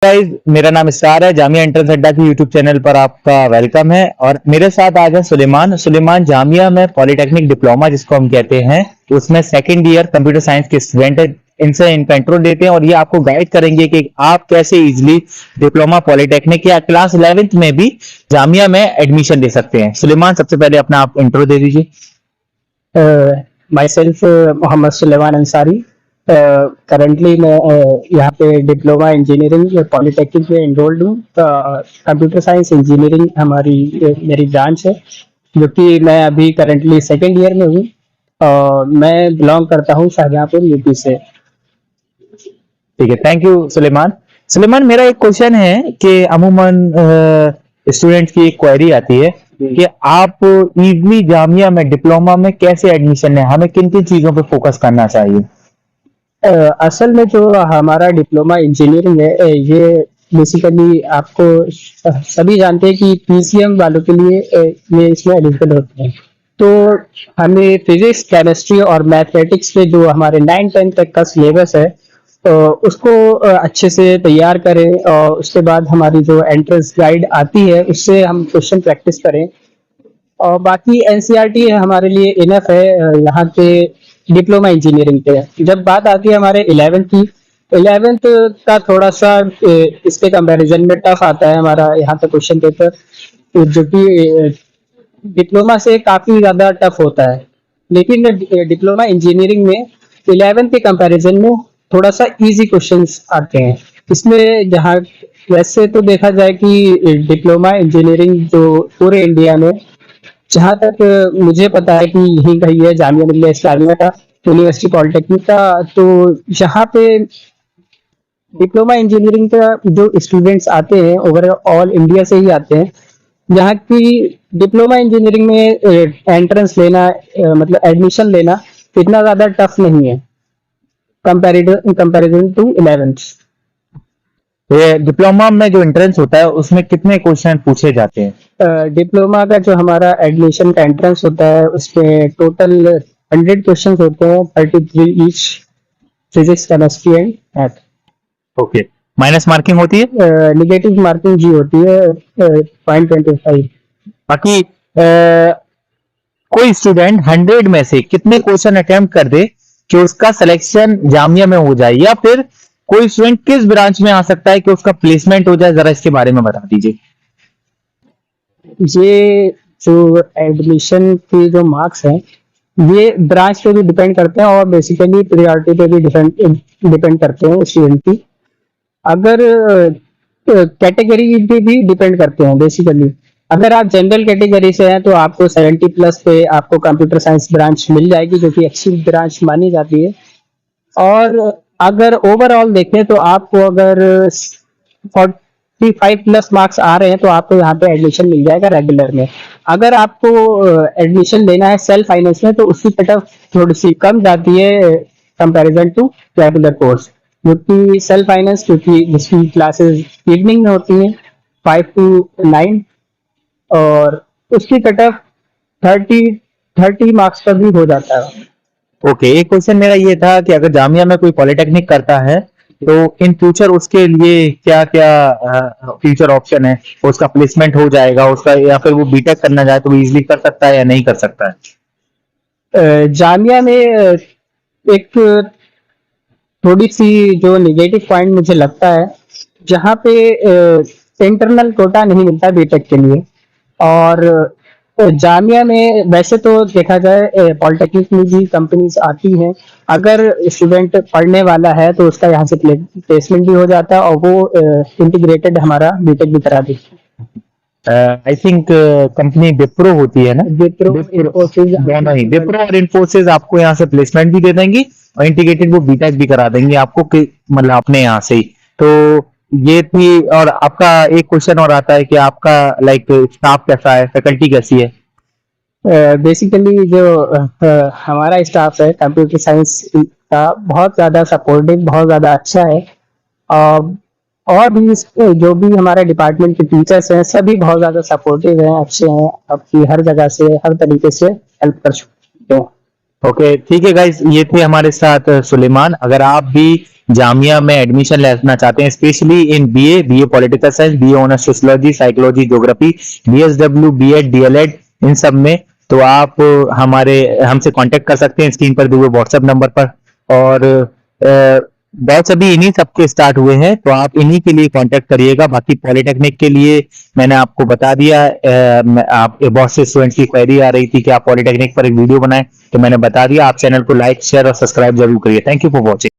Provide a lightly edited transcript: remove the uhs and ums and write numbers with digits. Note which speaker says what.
Speaker 1: Guys, मेरा नाम इस्रार है। जामिया एंट्रेंस अड्डा के यूट्यूब चैनल पर आपका वेलकम है। और मेरे साथ आज है सुलेमान। सुलेमान जामिया में पॉलिटेक्निक डिप्लोमा जिसको हम कहते हैं, उसमें सेकंड ईयर कंप्यूटर साइंस के स्टूडेंट है। इनसे इनका इंट्रो देते हैं और ये आपको गाइड करेंगे कि आप कैसे इजीली डिप्लोमा पॉलिटेक्निक या क्लास 11th में भी जामिया में एडमिशन ले सकते हैं। सुलेमान, सबसे पहले अपना आप इंट्रो दे दीजिए।
Speaker 2: Myself Mohammed Suleman Ansari. Currently मैं यहाँ पे डिप्लोमा इंजीनियरिंग पॉलिटेक्निक में इनरोल्ड हूँ। कंप्यूटर साइंस इंजीनियरिंग हमारी मेरी ब्रांच है, जो कि मैं अभी करंटली सेकेंड ईयर में हूँ। मैं बिलोंग करता हूँ शाहजहाँपुर यूपी से।
Speaker 1: ठीक है, थैंक यू सुलेमान। सुलेमान, मेरा एक क्वेश्चन है कि अमूमन स्टूडेंट की एक क्वेरी आती है कि आप इजली जामिया में डिप्लोमा में कैसे एडमिशन है, हमें किन किन चीजों पे फोकस करना चाहिए।
Speaker 2: असल में जो हमारा डिप्लोमा इंजीनियरिंग है, ये बेसिकली आपको सभी जानते हैं कि पीसीएम वालों के लिए ये इसमें एलिजिबल होते हैं। तो हमें फिजिक्स, केमिस्ट्री और मैथमेटिक्स पे जो हमारे 9-10 तक का सिलेबस है, तो उसको अच्छे से तैयार करें और उसके बाद हमारी जो एंट्रेंस गाइड आती है उससे हम क्वेश्चन प्रैक्टिस करें। और बाकी एनसीईआरटी हमारे लिए इनफ है यहाँ के डिप्लोमा इंजीनियरिंग पे। जब बात आती है हमारे 11th की, 11th का थोड़ा सा इसके कंपैरिजन में टफ आता है हमारा यहाँ पे क्वेश्चन पेपर, जो कि डिप्लोमा से काफी ज्यादा टफ होता है। लेकिन डिप्लोमा इंजीनियरिंग में 11th के कंपैरिजन में थोड़ा सा इजी क्वेश्चंस आते हैं इसमें। जहाँ वैसे तो देखा जाए कि डिप्लोमा इंजीनियरिंग जो पूरे इंडिया में, जहाँ तक मुझे पता है कि यही कही है जामिया मिल्लिया इस्लामिया का, यूनिवर्सिटी पॉलिटेक्निक का, तो यहाँ पे डिप्लोमा इंजीनियरिंग का जो स्टूडेंट्स आते हैं ओवरऑल इंडिया से ही आते हैं। यहाँ की डिप्लोमा इंजीनियरिंग में एंट्रेंस लेना, मतलब एडमिशन लेना इतना ज्यादा टफ नहीं है कंपैरिजन टू 11th।
Speaker 1: ये डिप्लोमा में जो एंट्रेंस होता है उसमें कितने क्वेश्चन पूछे जाते हैं।
Speaker 2: डिप्लोमा का जो हमारा एडमिशन का एंट्रेंस होता है उसमें टोटल 100 क्वेश्चन होते हैं, 33 each, physics, chemistry and math.
Speaker 1: Okay, minus marking होती है।
Speaker 2: निगेटिव मार्किंग जी होती है 0.25।
Speaker 1: बाकी कोई स्टूडेंट 100 में से कितने क्वेश्चन अटेम्प्ट कर दे कि उसका सिलेक्शन जामिया में हो जाए, या फिर कोई स्टूडेंट किस ब्रांच में आ सकता है कि उसका प्लेसमेंट हो जाए, जरा इसके बारे में बता दीजिए।
Speaker 2: ये जो एडमिशन के जो मार्क्स हैं, ये ब्रांच पे भी डिपेंड करते हैं और बेसिकली प्रियोरिटी पे भी डिपेंड करते हैं स्टूडेंट की। अगर कैटेगरी पे भी डिपेंड करते हैं बेसिकली। अगर आप जनरल कैटेगरी से हैं तो आपको 70+ पे आपको कंप्यूटर साइंस ब्रांच मिल जाएगी, जो कि अच्छी ब्रांच मानी जाती है। और अगर ओवरऑल देखें तो आपको अगर 45+ मार्क्स आ रहे हैं तो आपको यहाँ पे एडमिशन मिल जाएगा रेगुलर में। अगर आपको एडमिशन लेना है सेल्फ फाइनेंस में तो उसकी कट ऑफ थोड़ी सी कम जाती है कंपैरिजन टू रेगुलर कोर्स, क्योंकि सेल्फ फाइनेंस, क्योंकि जिसकी क्लासेस इवनिंग में होती हैं 5 to 9, और उसकी कट ऑफ 30 मार्क्स पर भी हो जाता है।
Speaker 1: ओके, एक क्वेश्चन मेरा ये था कि अगर जामिया में कोई पॉलिटेक्निक करता है तो इन फ्यूचर उसके लिए क्या क्या फ्यूचर ऑप्शन है, उसका प्लेसमेंट हो जाएगा उसका, या फिर वो बीटेक करना चाहे तो वो इजीली कर सकता है या नहीं कर सकता है।
Speaker 2: जामिया में एक थोड़ी सी जो नेगेटिव पॉइंट मुझे लगता है, जहाँ पे इंटरनल कोटा नहीं मिलता बीटेक के लिए। और जामिया में वैसे तो देखा जाए पॉलिटेक्निक में भी कंपनीज आती हैं, अगर स्टूडेंट पढ़ने वाला है तो उसका यहाँ से प्लेसमेंट भी हो जाता है और वो इंटीग्रेटेड हमारा बीटेक भी करा देती है।
Speaker 1: आई थिंक कंपनी विप्रो होती है ना।
Speaker 2: विप्रो, इन्फोसिस,
Speaker 1: दोनों ही, विप्रो और इन्फोसिस आपको यहाँ से प्लेसमेंट भी दे देंगी और इंटीग्रेटेड वो बीटेक भी करा देंगे आपको, मतलब अपने यहाँ से ही। तो ये थी। और आपका एक क्वेश्चन और आता है कि आपका लाइक स्टाफ कैसा है, फैकल्टी कैसी है।
Speaker 2: बेसिकली जो हमारा स्टाफ है कंप्यूटर साइंस का, बहुत ज़्यादा सपोर्टिव, बहुत ज़्यादा अच्छा है। और भी जो भी हमारे डिपार्टमेंट के टीचर्स हैं सभी बहुत ज़्यादा सपोर्टिव हैं, अच्छे हैं, आपकी हर जगह से हर तरीके से हेल्प कर चुके हैं।
Speaker 1: ओके, ठीक है गाइस, ये थे हमारे साथ सुलेमान। अगर आप भी जामिया में एडमिशन लेना चाहते हैं, specially in BA political science, BA honours sociology, psychology, geography, BSW, BEd, DElEd, इन सब में, तो आप हमसे कांटेक्ट कर सकते हैं स्क्रीन पर दिए हुए व्हाट्सएप नंबर पर। और बैच अभी इन्हीं सबके स्टार्ट हुए हैं, तो आप इन्हीं के लिए कांटेक्ट करिएगा। बाकी पॉलिटेक्निक के लिए मैंने आपको बता दिया, आप बहुत से स्टूडेंट्स की क्वेरी आ रही थी कि आप पॉलिटेक्निक पर एक वीडियो बनाएं, तो मैंने बता दिया। आप चैनल को लाइक, शेयर और सब्सक्राइब जरूर करिए। Thank you for watching.